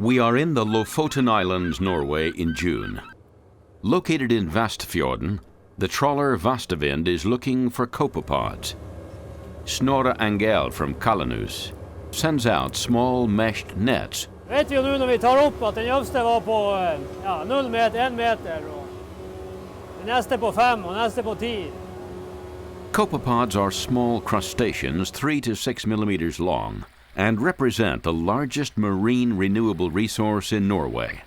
We are in the Lofoten Islands, Norway in June. Located in Vestfjorden, the trawler Vastavind is looking for copepods. Snorre Angel from Calanus sends out small meshed nets. Vet vi jo nå når vi tar opp at den øverste var på 0 meter, 1 meter, og den neste på 5 og neste på 10. Copepods are small crustaceans 3 to 6 millimeters long and represent the largest marine renewable resource in Norway.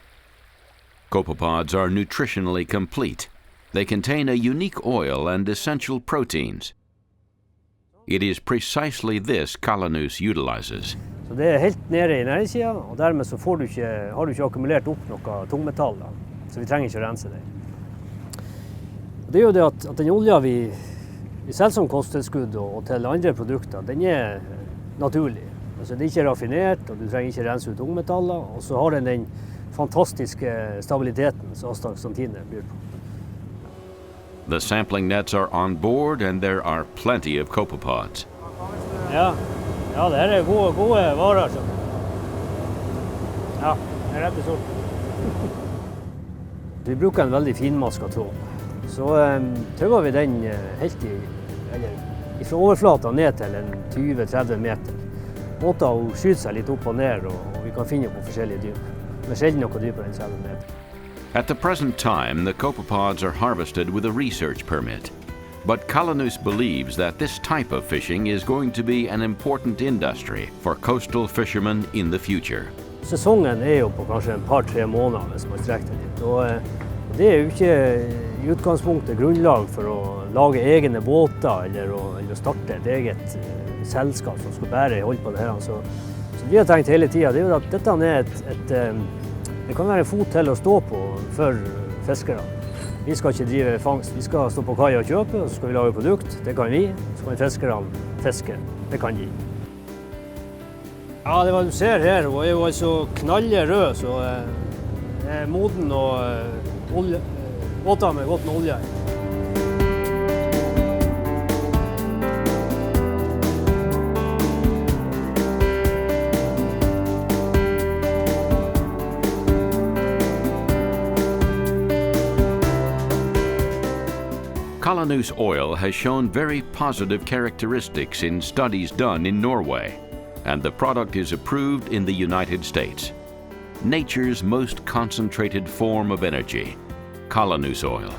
Copepods are nutritionally complete. They contain a unique oil and essential proteins. It is precisely this Calanus utilizes. Så det helt nede i næringssiden, og dermed så har du ikke akkumulert opp noe tungmetaller, så vi trenger ikke å rense det. Det er jo det at den olja vi selger som kosttilskudd og til andre produkter, den er naturlig. Altså det er ikke raffinert, og du trenger ikke rense ut tungmetaller, og så har den fantastiske stabiliteten som astaxantinet byr på. The sampling nets are on board and there are plenty of copepods. Ja, det her er gode varer. Så. Ja, det er rett og slett. Vi bruker en veldig finmasket tråd. Så tøver vi den helt fra overflaten ned til 20-30 meter. Båter skyter seg litt opp og ned, og vi kan finne på forskjellige dyp. Men sjelden noe dypere enn 30 meter. At the present time, the copepods are harvested with a research permit. But Calanus believes that this type of fishing is going to be an important industry for coastal fishermen in the future. Sesongen er jo på kanskje et par-tre måneder hvis man strekker det litt. Og det er jo ikke i utgangspunktet grunnlag for å lage egne båter eller å starte et eget selskap som skal bare holde på det her. Så vi har tenkt hele tiden, det er jo at dette er det kan være en fot til å stå på for fiskere. Vi skal ikke drive fangst, vi skal stå på kaia og kjøpe, og så skal vi lage produkt, det kan vi. Så kan fiskerne fiske, det kan de. Ja, det hva du ser her, hun er jo altså knallrød, så det er moden og båter med godt med olje. Calanus Oil has shown very positive characteristics in studies done in Norway, and the product is approved in the United States. Nature's most concentrated form of energy, Calanus Oil.